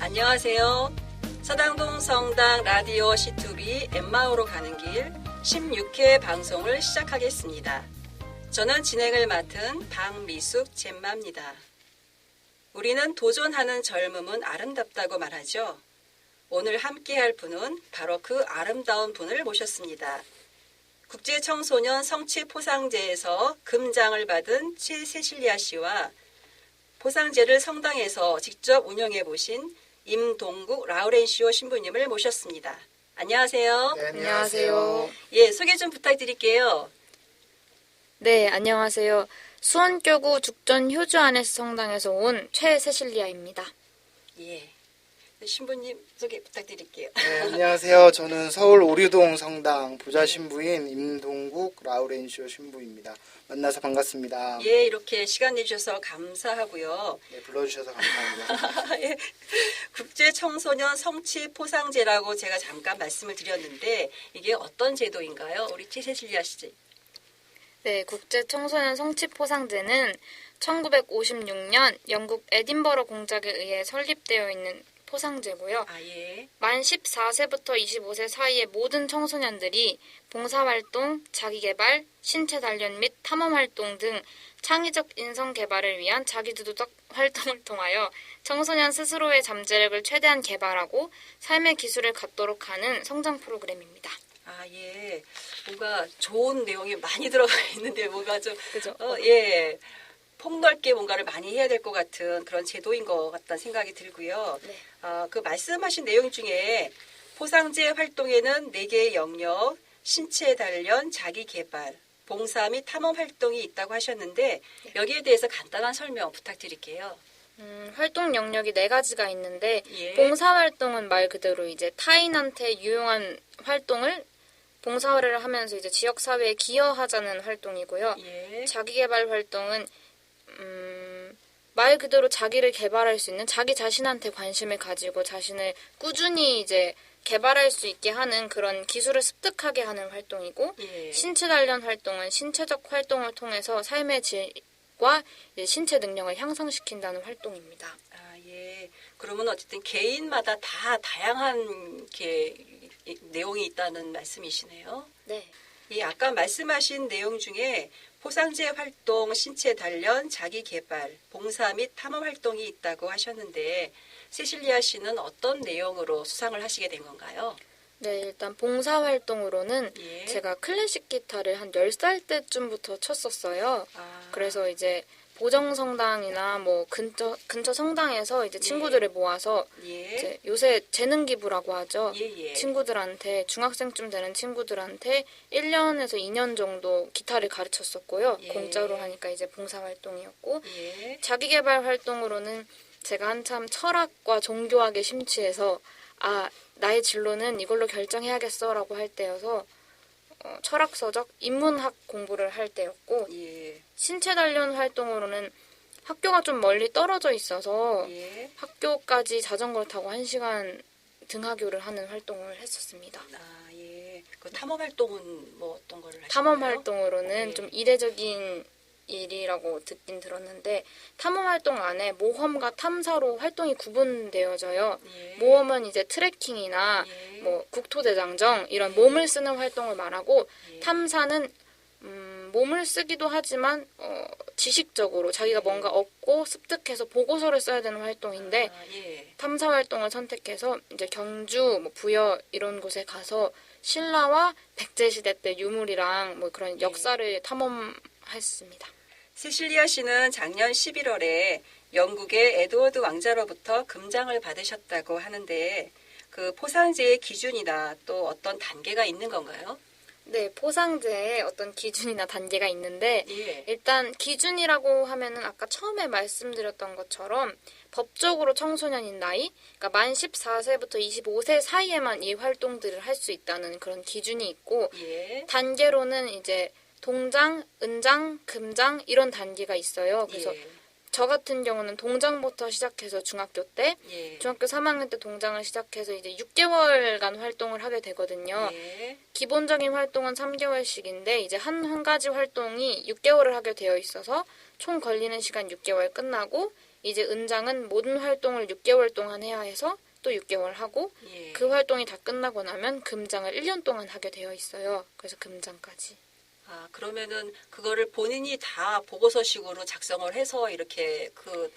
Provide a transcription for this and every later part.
안녕하세요. 서당동 성당 라디오 C2B 엠마오로 가는 길 16회 방송을 시작하겠습니다. 저는 진행을 맡은 박미숙 젬마입니다. 우리는 도전하는 젊음은 아름답다고 말하죠. 오늘 함께할 분은 바로 그 아름다운 분을 모셨습니다. 국제청소년 성취포상제에서 금장을 받은 최세실리아 씨와 포상제를 성당에서 직접 운영해 보신 임동국 라우렌시오 신부님을 모셨습니다. 안녕하세요. 네, 안녕하세요. 예, 소개 좀 부탁드릴게요. 네, 안녕하세요. 수원교구 죽전 효주 안에스 성당에서 온 최세실리아입니다. 예, 신부님 소개 부탁드릴게요. 네, 안녕하세요. 저는 서울 오류동 성당 부자 신부인 임동국 라우렌시오 신부입니다. 만나서 반갑습니다. 예, 이렇게 시간 내주셔서 감사하고요. 네, 불러주셔서 감사합니다. 예, 국제청소년 성취포상제라고 제가 잠깐 말씀을 드렸는데 이게 어떤 제도인가요? 우리 최세실리아 씨. 네, 국제청소년 성취포상제는 1956년 영국 에딘버러 공작에 의해 설립되어 있는 포상제고요. 예. 만 14세부터 25세 사이의 모든 청소년들이 봉사활동, 자기개발, 신체 단련 및 탐험활동 등 창의적 인성개발을 위한 자기주도적 활동을 통하여 청소년 스스로의 잠재력을 최대한 개발하고 삶의 기술을 갖도록 하는 성장 프로그램입니다. 예. 뭔가 좋은 내용이 많이 들어가 있는데 뭔가 좀 그죠? 예. 폭넓게 뭔가를 많이 해야 될 것 같은 그런 제도인 것 같다는 생각이 들고요. 네. 그 말씀하신 내용 중에 포상제 활동에는 4개의 영역, 신체 단련, 자기 개발, 봉사 및 탐험 활동이 있다고 하셨는데 여기에 대해서 간단한 설명 부탁드릴게요. 활동 영역이 4가지가 있는데 예. 봉사활동은 말 그대로 이제 타인한테 유용한 활동을 봉사활을 하면서 이제 지역사회에 기여하자는 활동이고요. 예. 자기개발 활동은 말 그대로 자기를 개발할 수 있는 자기 자신한테 관심을 가지고 자신을 꾸준히 이제 개발할 수 있게 하는 그런 기술을 습득하게 하는 활동이고 예. 신체 단련 활동은 신체적 활동을 통해서 삶의 질과 신체 능력을 향상시킨다는 활동입니다. 예. 그러면 어쨌든 개인마다 다 다양한 이렇게 내용이 있다는 말씀이시네요. 네. 아까 말씀하신 내용 중에 포상제 활동, 신체 단련, 자기 개발, 봉사 및 탐험 활동이 있다고 하셨는데 세실리아 씨는 어떤 내용으로 수상을 하시게 된 건가요? 네, 일단 봉사활동으로는 예. 제가 클래식 기타를 한 10살 때쯤부터 쳤었어요. 그래서 이제 보정성당이나 뭐 근처 성당에서 이제 친구들을 모아서 예. 이제 요새 재능기부라고 하죠. 예. 친구들한테 중학생쯤 되는 친구들한테 1년에서 2년 정도 기타를 가르쳤었고요. 예. 공짜로 하니까 이제 봉사활동이었고 예. 자기개발 활동으로는 제가 한참 철학과 종교학에 심취해서 나의 진로는 이걸로 결정해야겠어라고 할 때여서 철학서적 인문학 공부를 할 때였고 예. 신체 단련 활동으로는 학교가 좀 멀리 떨어져 있어서 예. 학교까지 자전거를 타고 1시간 등하교를 하는 활동을 했었습니다. 예. 그 탐험 활동은 뭐 어떤 거를 하시나요? 탐험 활동으로는 예. 좀 이례적인 일이라고 듣긴 들었는데 탐험 활동 안에 모험과 탐사로 활동이 구분되어져요. 예. 모험은 이제 트레킹이나 예. 뭐 국토대장정 이런 몸을 쓰는 활동을 말하고 예. 탐사는 몸을 쓰기도 하지만 지식적으로 자기가 뭔가 얻고 습득해서 보고서를 써야 되는 활동인데 예. 탐사 활동을 선택해서 이제 경주, 뭐 부여 이런 곳에 가서 신라와 백제 시대 때 유물이랑 뭐 그런 역사를 탐험했습니다. 세실리아 씨는 작년 11월에 영국의 에드워드 왕자로부터 금장을 받으셨다고 하는데 그 포상제의 기준이나 또 어떤 단계가 있는 건가요? 네, 포상제에 어떤 기준이나 단계가 있는데 예. 일단 기준이라고 하면은 아까 처음에 말씀드렸던 것처럼 법적으로 청소년인 나이, 그러니까 만 14세부터 25세 사이에만 이 활동들을 할 수 있다는 그런 기준이 있고 예. 단계로는 이제 동장, 은장, 금장 이런 단계가 있어요. 그래서 예. 저 같은 경우는 동장부터 시작해서 중학교 때, 예. 중학교 3학년 때 동장을 시작해서 이제 6개월간 활동을 하게 되거든요. 예. 기본적인 활동은 3개월씩인데 이제 한 가지 활동이 6개월을 하게 되어 있어서 총 걸리는 시간 6개월 끝나고 이제 은장은 모든 활동을 6개월 동안 해야 해서 또 6개월 하고 예. 그 활동이 다 끝나고 나면 금장을 1년 동안 하게 되어 있어요. 그래서 금장까지. 아, 그러면은 그거를 본인이 다 보고서식으로 작성을 해서 이렇게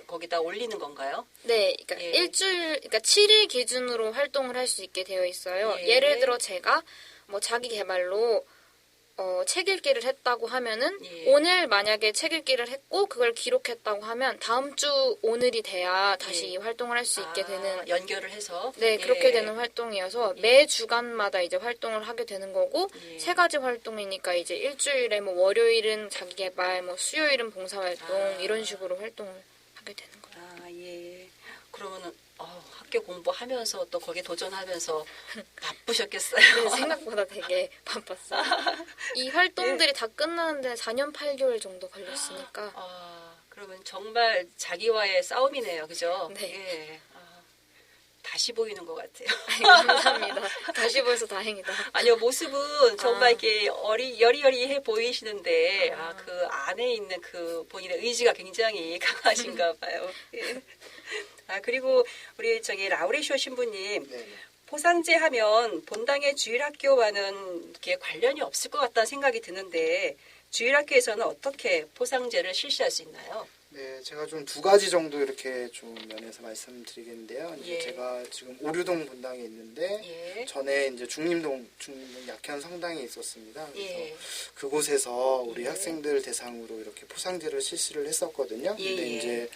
거기다 올리는 건가요? 네, 그러니까 예. 그러니까 7일 기준으로 활동을 할 수 있게 되어 있어요. 예. 예를 들어 제가 뭐 자기 개발로 책 읽기를 했다고 하면은 예. 오늘 만약에 책 읽기를 했고 그걸 기록했다고 하면 다음 주 오늘이 돼야 다시 예. 이 활동을 할 수 있게 되는 연결을 해서 네, 예. 그렇게 되는 활동이어서 예. 매 주간마다 이제 활동을 하게 되는 거고 예. 세 가지 활동이니까 이제 일주일에 뭐 월요일은 자기 개발, 뭐 수요일은 봉사 활동 이런 식으로 활동을 하게 되는 거예요. 아, 예. 그러면은 학교 공부하면서 또 거기에 도전하면서 바쁘셨겠어요. 네, 생각보다 되게 바빴어요. 이 활동들이 다 끝나는데 4년 8개월 정도 걸렸으니까. 그러면 정말 자기와의 싸움이네요. 그죠? 네. 예. 다시 보이는 것 같아요. 아이, 감사합니다. 다시 보여서 다행이다. 아니요, 모습은 정말 이렇게 여리여리해 보이시는데, 아. 그 안에 있는 그 본인의 의지가 굉장히 강하신가 봐요. 예. 그리고 우리 라우레시오 신부님, 네. 포상제 하면 본당의 주일학교와는 이렇게 관련이 없을 것 같다는 생각이 드는데, 주일학교에서는 어떻게 포상제를 실시할 수 있나요? 네, 제가 좀 두 가지 정도 이렇게 좀 면에서 말씀드리겠는데요. 이제 예. 제가 지금 오류동 본당에 있는데 예. 전에 이제 중림동 약현 성당에 있었습니다. 그래서 예. 그곳에서 우리 예. 학생들 대상으로 이렇게 포상제를 실시를 했었거든요. 예, 근데 예. 이제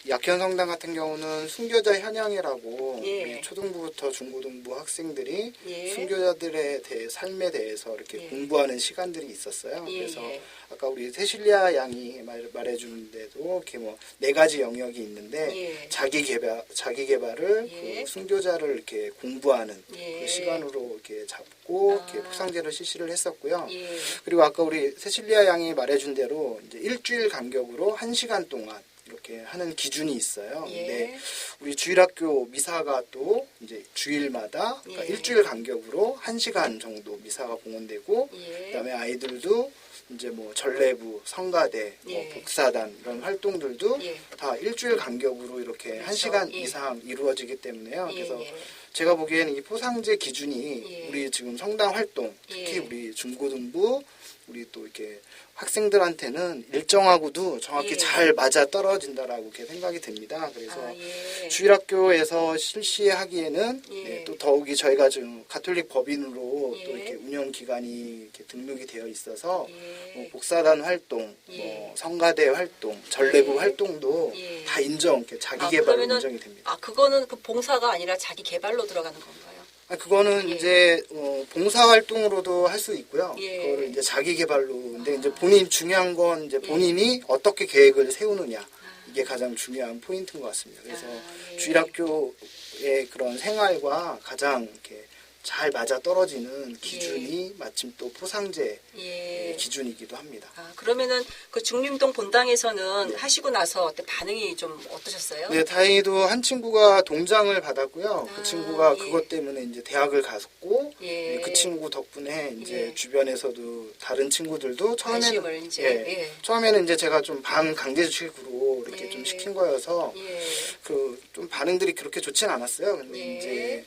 약현 성당 같은 경우는 순교자 현양회라고 예. 우리 초등부부터 중고등부 학생들이 예. 순교자들의 삶에 대해서 이렇게 예. 공부하는 시간들이 있었어요. 예, 그래서 예. 아까 우리 세실리아 양이 말해주는데도 이렇게 뭐 네 가지 영역이 있는데 예. 자기 개발을 예. 그 순교자를 이렇게 공부하는 예. 그 시간으로 이렇게 잡고 아. 이렇게 포상제를 실시를 했었고요. 예. 그리고 아까 우리 세실리아 양이 말해준 대로 이제 일주일 간격으로 1시간 동안 이렇게 하는 기준이 있어요. 예. 근데 우리 주일학교 미사가 또 이제 주일마다 그러니까 예. 일주일 간격으로 1시간 정도 미사가 공헌되고 예. 그다음에 아이들도 이제 뭐 전래부, 성가대, 뭐 예. 복사단 이런 활동들도 예. 다 일주일 간격으로 이렇게 그렇죠. 1시간 예. 이상 이루어지기 때문에요. 예. 그래서 예. 제가 보기에는 이 포상제 기준이 예. 우리 지금 성당 활동, 특히 예. 우리 중고등부, 우리 또 이렇게 학생들한테는 일정하고도 정확히 예. 잘 맞아 떨어진다라고 이렇게 생각이 됩니다. 그래서 예. 주일학교에서 실시하기에는 예. 네, 또 더욱이 저희가 지금 가톨릭 법인으로 예. 또 이렇게 운영 기간이 이렇게 등록이 되어 있어서 예. 뭐 복사단 활동, 예. 뭐 성가대 활동, 전래부 예. 활동도 예. 다 인정, 자기 개발 그러면은, 인정이 됩니다. 그거는 그 봉사가 아니라 자기 개발로 들어가는 건가요? 그거는 예. 이제 봉사 활동으로도 할 수 있고요. 예. 그거를 이제 자기 개발로. 근데 이제 본인 중요한 건 이제 본인이 어떻게 계획을 세우느냐. 이게 가장 중요한 포인트인 것 같습니다. 그래서 예. 주일학교의 그런 생활과 가장 이렇게 잘 맞아 떨어지는 기준이 마침 또 포상제 예. 기준이기도 합니다. 그러면은 그 중림동 본당에서는 네. 하시고 나서 어때 반응이 좀 어떠셨어요? 네, 다행히도 한 친구가 동장을 받았고요. 그 친구가 예. 그것 때문에 이제 대학을 갔고, 예. 그 친구 덕분에 이제 예. 주변에서도 다른 친구들도 관심을 이제, 예. 처음에는 이제 제가 좀 반강제주식으로 이렇게 예. 좀 시킨 거여서 예. 그 좀 반응들이 그렇게 좋진 않았어요. 근데 예. 이제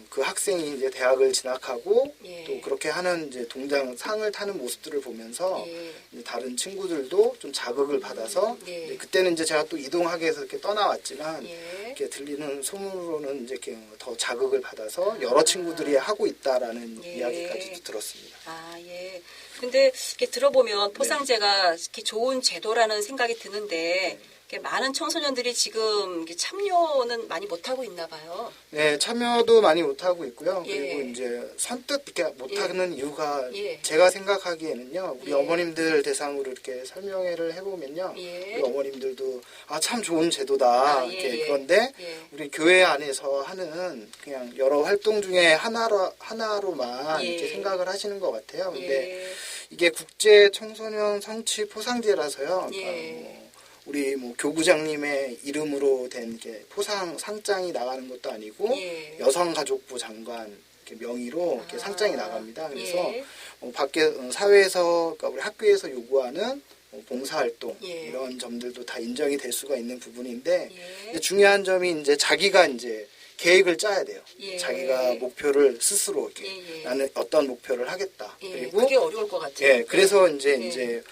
그 학생이 이제 대학을 진학하고 예. 또 그렇게 하는 이제 동장 상을 타는 모습들을 보면서 예. 이제 다른 친구들도 좀 자극을 받아서 예. 이제 그때는 이제 제가 또 이동하게 해서 이렇게 떠나왔지만 예. 이렇게 들리는 소문으로는 이제 이렇게 더 자극을 받아서 여러 친구들이 하고 있다라는 예. 이야기까지도 들었습니다. 예. 근데 이렇게 들어보면 포상제가 이렇게 좋은 제도라는 생각이 드는데 이렇게 많은 청소년들이 지금 이렇게 참여는 많이 못하고 있나 봐요. 네, 참여도 많이 못하고 있고요. 예. 그리고 이제 선뜻 이렇게 못하는 이유가 예. 제가 생각하기에는요. 우리 예. 어머님들 대상으로 이렇게 설명회를 해보면요. 예. 우리 어머님들도 참 좋은 제도다. 예, 이렇게 예. 그런데 예. 우리 교회 안에서 하는 그냥 여러 활동 중에 하나로만 예. 이렇게 생각을 하시는 것 같아요. 근데 예. 이게 국제 청소년 성취 포상제라서요. 예. 그러니까 우리 뭐 교구장님의 이름으로 된 이렇게 포상 상장이 나가는 것도 아니고 예. 여성가족부 장관 이렇게 명의로 이렇게 상장이 나갑니다. 그래서 예. 밖에 사회에서 그러니까 우리 학교에서 요구하는 봉사활동 예. 이런 점들도 다 인정이 될 수가 있는 부분인데 예. 근데 중요한 점이 이제 자기가 이제 계획을 짜야 돼요. 예. 자기가 목표를 스스로 이렇게 예. 나는 어떤 목표를 하겠다. 예. 그리고 그게 어려울 것 같아요. 예, 그래서 이제 예. 이제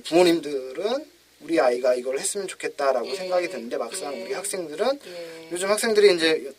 부모님들은 우리 아이가 이걸 했으면 좋겠다라고 예. 생각이 드는데 막상 예. 우리 학생들은 예. 요즘 학생들이 이제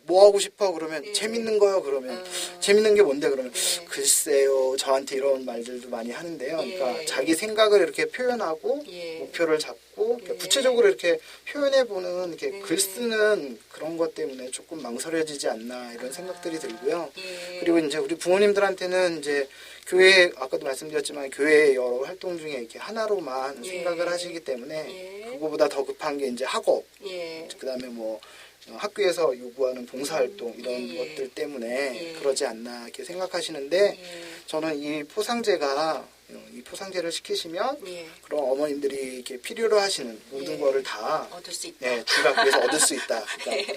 뭐 하고 싶어 그러면 예. 재밌는 거요 그러면 아. 재밌는 게 뭔데 그러면 예. 글쎄요 저한테 이런 말들도 많이 하는데요. 그러니까 예. 자기 생각을 이렇게 표현하고 예. 목표를 잡고 예. 구체적으로 이렇게 표현해보는 이렇게 예. 글 쓰는 그런 것 때문에 조금 망설여지지 않나 이런 생각들이 들고요. 예. 그리고 이제 우리 부모님들한테는 이제 교회 아까도 말씀드렸지만 교회 여러 활동 중에 이렇게 하나로만 예. 생각을 하시기 때문에 예. 그거보다 더 급한 게 이제 학업 예. 그다음에 뭐 학교에서 요구하는 봉사활동 이런 예. 것들 때문에 예. 그러지 않나 이렇게 생각하시는데 예. 저는 이 포상제를 시키시면 예. 그런 어머님들이 이렇게 필요로 하시는 모든 예. 거를 다 얻을 수 있다. 예, 주일학교에서 얻을 수 있다. 그러니까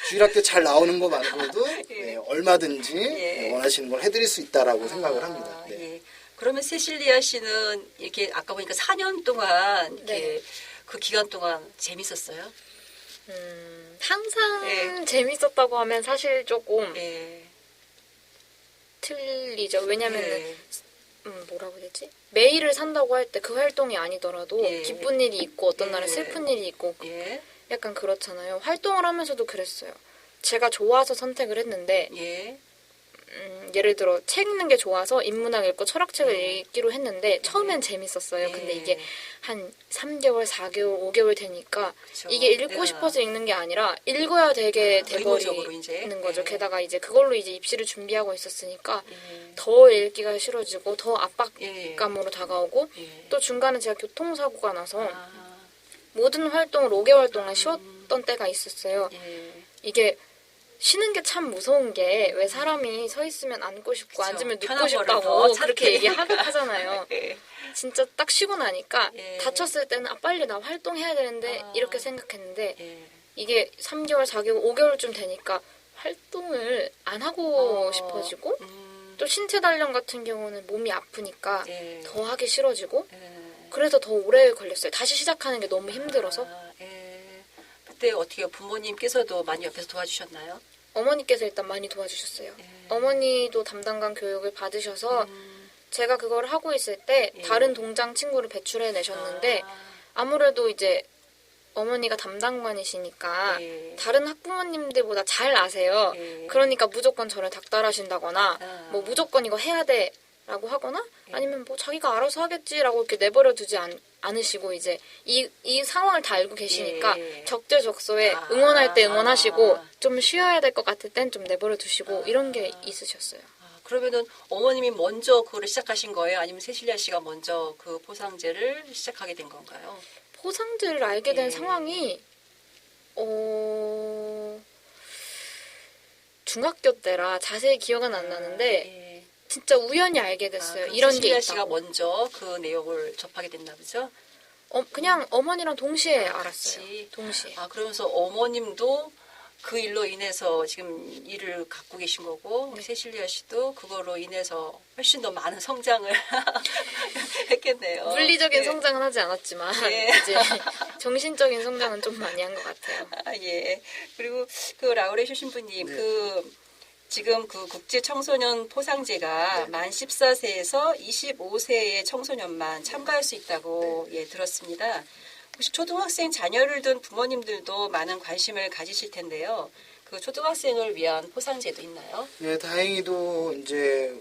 주일학교 잘 나오는 것만으로도 예. 얼마든지 예. 원하시는 걸 해드릴 수 있다라고 생각을 합니다. 네. 예. 그러면 세실리아 씨는 이렇게 아까 보니까 4년 동안 이렇게 네. 그 기간 동안 재밌었어요? 항상 예. 재밌었다고 하면 사실 조금 예. 틀리죠. 왜냐면은 예. 뭐라고 해야 되지? 매일을 산다고 할 때 그 활동이 아니더라도 예. 기쁜 일이 있고 어떤 날은 예. 슬픈 일이 있고 예. 약간 그렇잖아요. 활동을 하면서도 그랬어요. 제가 좋아서 선택을 했는데 예. 예를 들어 책 읽는 게 좋아서 인문학 읽고 철학책을 예. 읽기로 했는데 처음엔 재밌었어요. 예. 근데 이게 한 3개월, 4개월, 5개월 되니까 그쵸. 이게 읽고 싶어서 읽는 게 아니라 읽어야 되게 의무적으로 이제. 돼버리는 거죠. 예. 게다가 이제 그걸로 이제 입시를 준비하고 있었으니까 예. 더 읽기가 싫어지고 더 예. 압박감으로 다가오고 예. 또 중간에 제가 교통사고가 나서 아. 모든 활동을 5개월 동안 쉬었던 때가 있었어요. 예. 이게 쉬는 게 참 무서운 게 왜 사람이 서 있으면 앉고 싶고 그쵸. 앉으면 눕고 편한 거를 싶다고 더 그렇게 찾게. 얘기하잖아요. 예. 진짜 딱 쉬고 나니까 예. 다쳤을 때는 빨리 나 활동해야 되는데 아. 이렇게 생각했는데 예. 이게 3개월, 4개월, 5개월쯤 되니까 활동을 안 하고 어. 싶어지고 또 신체 단련 같은 경우는 몸이 아프니까 예. 더 하기 싫어지고 예. 그래서 더 오래 걸렸어요. 다시 시작하는 게 너무 힘들어서. 예. 그때 어떻게 부모님께서도 많이 옆에서 도와주셨나요? 어머니께서 일단 많이 도와주셨어요. 예. 어머니도 담당관 교육을 받으셔서 음. 제가 그걸 하고 있을 때 예. 다른 동장 친구를 배출해 내셨는데 아. 아무래도 이제 어머니가 담당관이시니까 예. 다른 학부모님들보다 잘 아세요. 예. 그러니까 무조건 저를 닥달하신다거나 아. 뭐 무조건 이거 해야 돼 라고 하거나 예. 아니면 뭐 자기가 알아서 하겠지라고 이렇게 내버려 두지 않으시고 이제 이 상황을 다 알고 계시니까 예. 적재적소에 아. 응원할 때 응원하시고 아. 좀 쉬어야 될 것 같을 땐 좀 내버려 두시고 아. 이런 게 있으셨어요. 아, 그러면은 어머님이 먼저 그거를 시작하신 거예요? 아니면 세실리아 씨가 먼저 그 포상제를 시작하게 된 건가요? 포상제를 알게 된 예. 상황이 중학교 때라 자세히 기억은 안 나는데 예. 진짜 우연히 알게 됐어요. 그럼 이런 게 세실리아 씨가 있다고. 먼저 그 내용을 접하게 됐나 보죠? 그냥 어머니랑 동시에 아, 알았어요. 같이? 동시에. 아, 그러면서 어머님도 그 일로 인해서 지금 일을 갖고 계신 거고 네. 세실리아 씨도 그거로 인해서 훨씬 더 많은 성장을 했겠네요. 물리적인 예. 성장은 하지 않았지만 예. 이제 정신적인 성장은 좀 많이 한 것 같아요. 아, 예. 그리고 그 라우레쇼 신부님, 네. 지금 그 국제 청소년 포상제가 네. 만 14세에서 25세의 청소년만 참가할 수 있다고 예, 들었습니다. 혹시 초등학생 자녀를 둔 부모님들도 많은 관심을 가지실 텐데요. 그 초등학생을 위한 포상제도 있나요? 네, 다행히도 이제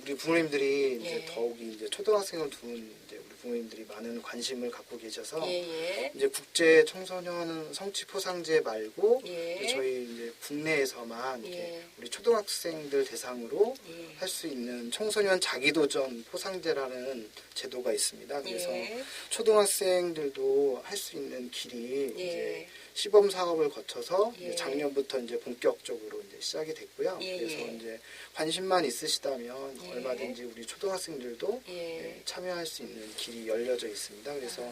우리 부모님들이 이제 예. 더욱이 이제 초등학생을 둔 이제 우리 부모님들이 많은 관심을 갖고 계셔서 예, 예. 이제 국제 청소년 성취 포상제 말고 예. 이제 저희 이제 국내에서만 이렇게 예. 우리 초등학생들 대상으로 예. 할 수 있는 청소년 자기도전 포상제라는 제도가 있습니다. 그래서 예. 초등학생들도 할 수 있는 길이 예. 이제 시범 사업을 거쳐서 예. 이제 작년부터 이제 본격적으로 이제 시작이 됐고요. 예. 그래서 예. 이제 관심만 있으시다면 예. 얼마든지 우리 초등학생들도 예. 참여할 수 있는 길이 것들이 열려져 있습니다. 그래서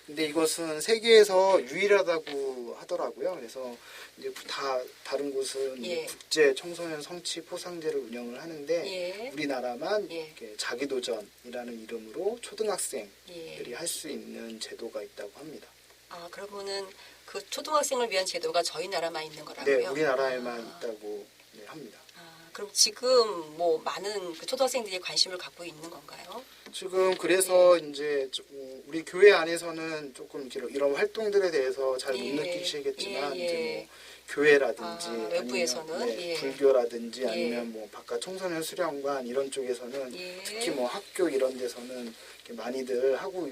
근데 이것은 세계에서 유일하다고 하더라고요. 그래서 이제 다 다른 곳은 예. 국제 청소년 성취 포상제를 운영을 하는데 예. 우리나라만 예. 이렇게 자기도전이라는 이름으로 초등학생들이 예. 할 수 있는 제도가 있다고 합니다. 아, 그러면은 그 초등학생을 위한 제도가 저희 나라만 있는 거라고요? 네, 우리나라에만 있다고 네, 합니다. 아, 그럼 지금 뭐 많은 그 초등학생들이 관심을 갖고 있는 건가요? 지금 그래서 이제 우리 교회 안에서는 조금 이런 활동들에 대해서 잘 못 예. 느끼시겠지만 예, 예. 이제 뭐 교회라든지 아, 외부에서는? 아니면 예. 불교라든지 예. 아니면 뭐 바깥 청소년 수련관 이런 쪽에서는 예. 특히 뭐 학교 이런 데서는 이렇게 많이들 하고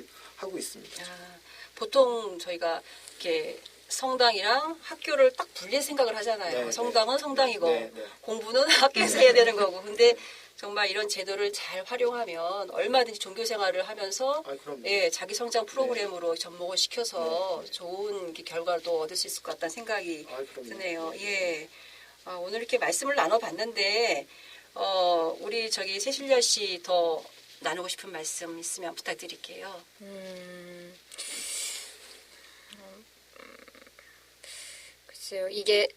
있습니다. 아, 보통 저희가 이렇게 성당이랑 학교를 딱 분리해 생각을 하잖아요. 네, 성당은 성당이고 네, 네. 공부는 학교에서 해야 되는 거고. 근데 정말 이런 제도를 잘 활용하면 얼마든지 종교 생활을 하면서 아, 그럼요. 예, 자기 성장 프로그램으로 접목을 시켜서 좋은 이렇게 결과도 얻을 수 있을 것 같다는 생각이 아, 그럼요. 드네요. 예. 아, 오늘 이렇게 말씀을 나눠봤는데 우리 저기 세실리아 씨 더 나누고 싶은 말씀 있으면 부탁드릴게요. 글쎄요, 이게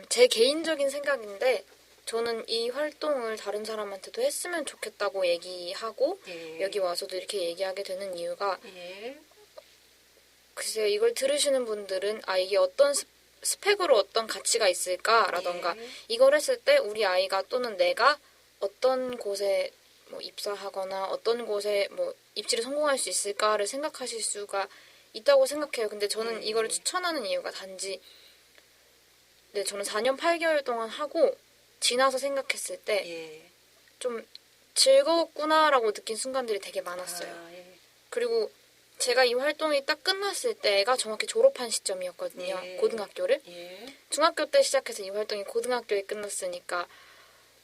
제 개인적인 생각인데 저는 이 활동을 다른 사람한테도 했으면 좋겠다고 얘기하고 예. 여기 와서도 이렇게 얘기하게 되는 이유가 예. 글쎄요, 이걸 들으시는 분들은 아 이게 어떤 스펙으로 어떤 가치가 있을까라던가 예. 이걸 했을 때 우리 아이가 또는 내가 어떤 곳에 뭐 입사하거나 어떤 곳에 뭐 입시를 성공할 수 있을까를 생각하실 수가 있다고 생각해요. 근데 저는 예. 이거를 추천하는 이유가 단지 네, 저는 4년 8개월 동안 하고 지나서 생각했을 때 좀 예. 즐거웠구나라고 느낀 순간들이 되게 많았어요. 아, 예. 그리고 제가 이 활동이 딱 끝났을 때가 정확히 졸업한 시점이었거든요. 예. 고등학교를. 예. 중학교 때 시작해서 이 활동이 고등학교에 끝났으니까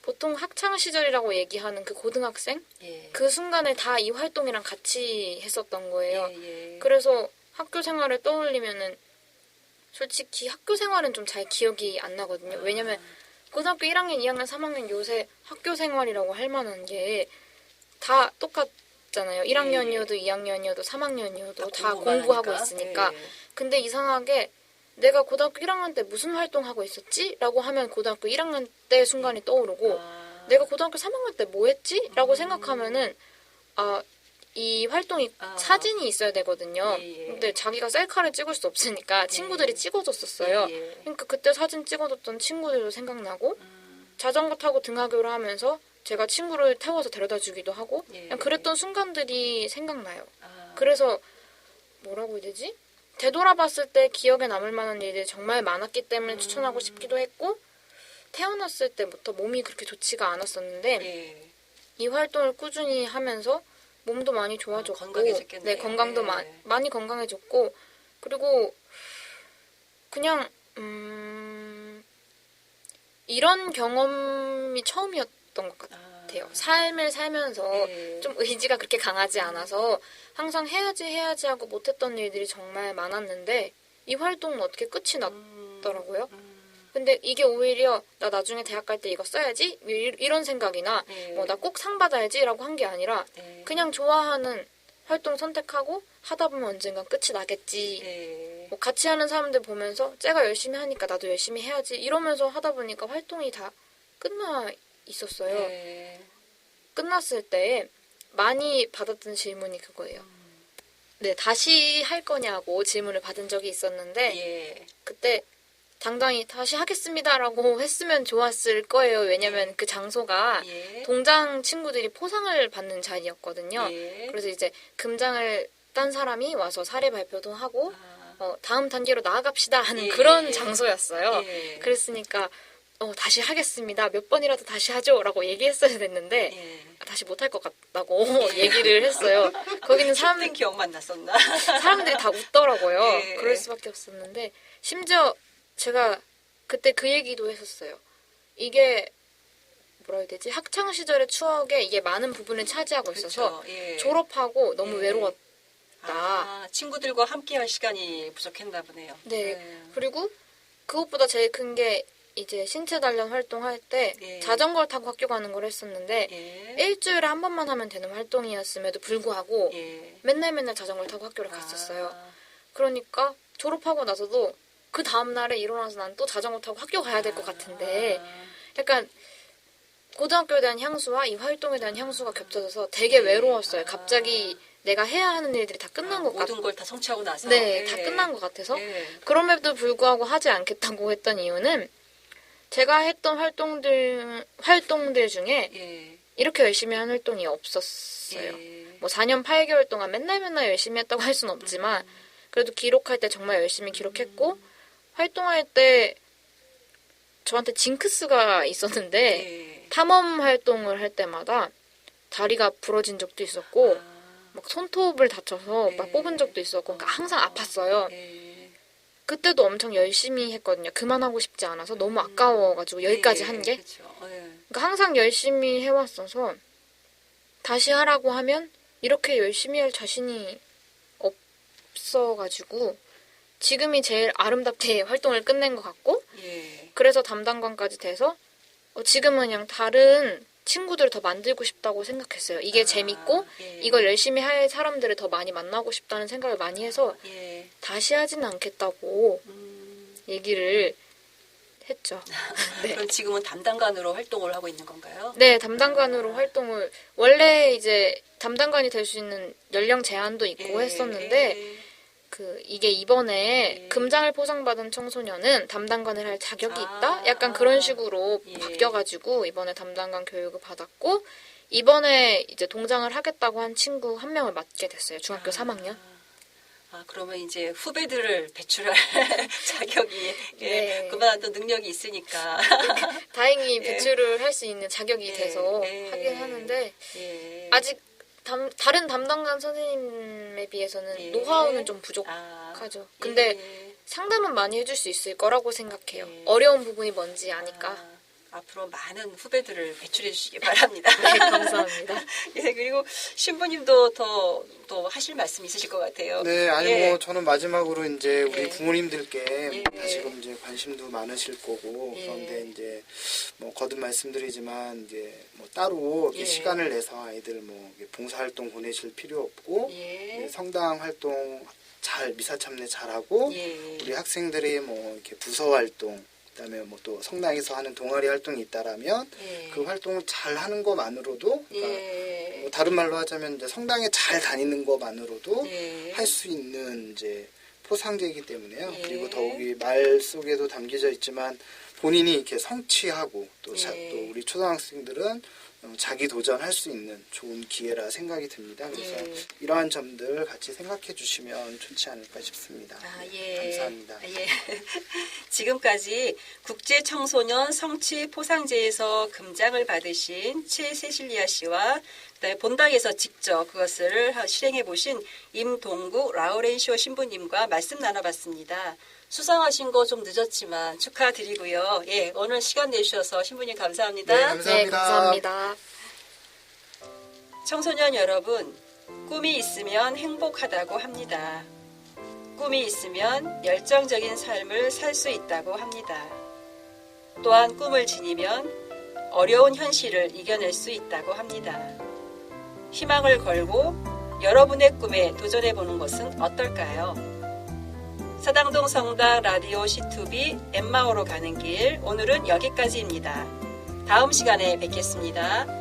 보통 학창 시절이라고 얘기하는 그 고등학생 예. 그 순간을 다 이 활동이랑 같이 했었던 거예요. 예. 그래서 학교 생활을 떠올리면은 솔직히 학교 생활은 좀 잘 기억이 안 나거든요. 왜냐면 고등학교 1학년, 2학년, 3학년 요새 학교 생활이라고 할 만한 게 다 똑같잖아요. 1학년이어도 2학년이어도 3학년이어도 다 공부하고 하니까. 있으니까. 예. 근데 이상하게 내가 고등학교 1학년 때 무슨 활동하고 있었지? 라고 하면 고등학교 1학년 때 순간이 떠오르고 아. 내가 고등학교 3학년 때 뭐 했지? 라고 생각하면은 아, 이 활동이 아. 사진이 있어야 되거든요. 예. 근데 자기가 셀카를 찍을 수 없으니까 친구들이 찍어줬었어요. 예. 그러니까 그때 사진 찍어줬던 친구들도 생각나고 자전거 타고 등하교를 하면서 제가 친구를 태워서 데려다 주기도 하고 예. 그냥 그랬던 순간들이 생각나요. 아. 그래서 뭐라고 해야 되지? 되돌아봤을 때 기억에 남을 만한 일들이 정말 많았기 때문에 추천하고 싶기도 했고 태어났을 때부터 몸이 그렇게 좋지가 않았었는데 예. 이 활동을 꾸준히 하면서 몸도 많이 좋아졌고 건강해졌겠네요. 네, 건강도 예. 많이 건강해졌고 그리고 그냥 이런 경험이 처음이었던 것 같아요. 삶을 살면서 예. 좀 의지가 그렇게 강하지 않아서 항상 해야지 하고 못했던 일들이 정말 많았는데 이 활동은 어떻게 끝이 났더라고요. 근데 이게 오히려 나 나중에 대학 갈 때 이거 써야지 이런 생각이나 예. 뭐 나 꼭 상 받아야지라고 한 게 아니라 예. 그냥 좋아하는 활동 선택하고 하다 보면 언젠간 끝이 나겠지. 예. 뭐 같이 하는 사람들 보면서 쟤가 열심히 하니까 나도 열심히 해야지 이러면서 하다 보니까 활동이 다 끝나 있었어요. 예. 끝났을 때 많이 받았던 질문이 그거예요. 네, 다시 할 거냐고 질문을 받은 적이 있었는데 예. 그때 당당히 다시 하겠습니다라고 했으면 좋았을 거예요. 왜냐면 그 장소가 예. 동장 친구들이 포상을 받는 자리였거든요. 예. 그래서 이제 금장을 딴 사람이 와서 사례 발표도 하고 다음 단계로 나아갑시다 하는 예. 그런 장소였어요. 예. 그랬으니까 다시 하겠습니다. 몇 번이라도 다시 하죠라고 얘기했어야 됐는데 예. 다시 못할 것 같다고 얘기를 했어요. 거기는 힘든 기억만 났었나? 사람들이 다 웃더라고요. 예. 그럴 수밖에 없었는데 심지어 제가 그때 그 얘기도 했었어요. 이게 뭐라 해야 되지? 학창 시절의 추억에 이게 많은 부분을 차지하고 있어서 그렇죠. 예. 졸업하고 너무 예. 외로웠다. 아, 친구들과 함께할 시간이 부족했나 보네요. 네. 예. 그리고 그것보다 제일 큰 게 이제 신체 단련 활동할 때 예. 자전거를 타고 학교 가는 걸 했었는데 예. 일주일에 한 번만 하면 되는 활동이었음에도 불구하고 예. 맨날 자전거를 타고 학교를 갔었어요. 아. 그러니까 졸업하고 나서도 그 다음날에 일어나서 난 또 자전거 타고 학교 가야 될 것 같은데 약간 고등학교에 대한 향수와 이 활동에 대한 향수가 겹쳐져서 되게 외로웠어요. 갑자기 내가 해야 하는 일들이 다 끝난 것 모든 걸 다 성취하고 나서. 네, 예. 다 끝난 것 같아서 예. 그럼에도 불구하고 하지 않겠다고 했던 이유는 제가 했던 활동들 중에 예. 이렇게 열심히 한 활동이 없었어요. 예. 뭐 4년 8개월 동안 맨날 열심히 했다고 할 수는 없지만 그래도 기록할 때 정말 열심히 기록했고 활동할 때 저한테 징크스가 있었는데 예. 탐험 활동을 할 때마다 다리가 부러진 적도 있었고 막 손톱을 다쳐서 예. 막 뽑은 적도 있었고 그러니까 항상 아팠어요. 예. 그때도 엄청 열심히 했거든요. 그만하고 싶지 않아서 너무 아까워가지고 여기까지 예. 한 게. 그쵸. 예. 그러니까 항상 열심히 해왔어서 다시 하라고 하면 이렇게 열심히 할 자신이 없어가지고 지금이 제일 아름답게 활동을 끝낸 것 같고 예. 그래서 담당관까지 돼서 지금은 그냥 다른 친구들을 더 만들고 싶다고 생각했어요. 이게 재밌고 예. 이걸 열심히 할 사람들을 더 많이 만나고 싶다는 생각을 많이 해서 예. 다시 하지는 않겠다고 얘기를 했죠. 네. 그럼 지금은 담당관으로 활동을 하고 있는 건가요? 네, 담당관으로 활동을 원래 이제 담당관이 될 수 있는 연령 제한도 있고 예. 했었는데 예. 이게 이번에 예. 금장을 포상받은 청소년은 담당관을 할 자격이 아. 있다? 약간 그런 식으로 예. 바뀌어가지고 이번에 담당관 교육을 받았고 이번에 이제 동장을 하겠다고 한 친구 한 명을 맡게 됐어요. 중학교 3학년. 그러면 이제 후배들을 배출할 자격이 예, 네. 그만한 또 능력이 있으니까 다행히 예. 배출을 할 수 있는 자격이 예. 돼서 예. 하긴 하는데 예. 아직 다른 담당관 선생님에 비해서는 예. 노하우는 좀 부족하죠. 근데 예. 상담은 많이 해줄 수 있을 거라고 생각해요. 예. 어려운 부분이 뭔지 아니까. 앞으로 많은 후배들을 배출해 주시기 바랍니다. 네, 감사합니다. 예, 그리고 신부님도 더 하실 말씀 있으실 것 같아요. 네, 아니 예. 뭐 저는 마지막으로 이제 우리 예. 부모님들께 예. 다시금 이제 관심도 많으실 거고 예. 그런데 이제 뭐 거듭 말씀드리지만 이제 뭐 따로 이렇게 예. 시간을 내서 아이들 뭐 봉사활동 보내실 필요 없고 예. 성당 활동 잘 미사 참례 잘하고 예. 우리 학생들이 뭐 이렇게 부서 활동 그다음에 뭐 또 성당에서 하는 동아리 활동이 있다라면 예. 그 활동을 잘 하는 것만으로도 그러니까 예. 뭐 다른 말로 하자면 이제 성당에 잘 다니는 것만으로도 예. 할 수 있는 이제 포상제이기 때문에요. 예. 그리고 더욱이 말 속에도 담겨져 있지만 본인이 이렇게 성취하고 또, 예. 또 우리 초등학생들은 자기 도전할 수 있는 좋은 기회라 생각이 듭니다. 그래서 예. 이러한 점들 같이 생각해 주시면 좋지 않을까 싶습니다. 예. 감사합니다. 예. 지금까지 국제청소년 성취 포상제에서 금장을 받으신 최세실리아 씨와 그다음에 본당에서 직접 그것을 실행해 보신 임동국 라우렌시오 신부님과 말씀 나눠봤습니다. 수상하신 거 좀 늦었지만 축하드리고요. 예, 오늘 시간 내주셔서 신부님 감사합니다. 네, 감사합니다. 네, 감사합니다. 청소년 여러분, 꿈이 있으면 행복하다고 합니다. 꿈이 있으면 열정적인 삶을 살 수 있다고 합니다. 또한 꿈을 지니면 어려운 현실을 이겨낼 수 있다고 합니다. 희망을 걸고 여러분의 꿈에 도전해보는 것은 어떨까요? 사당동 성당 라디오 C2B 엠마오로 가는 길, 오늘은 여기까지입니다. 다음 시간에 뵙겠습니다.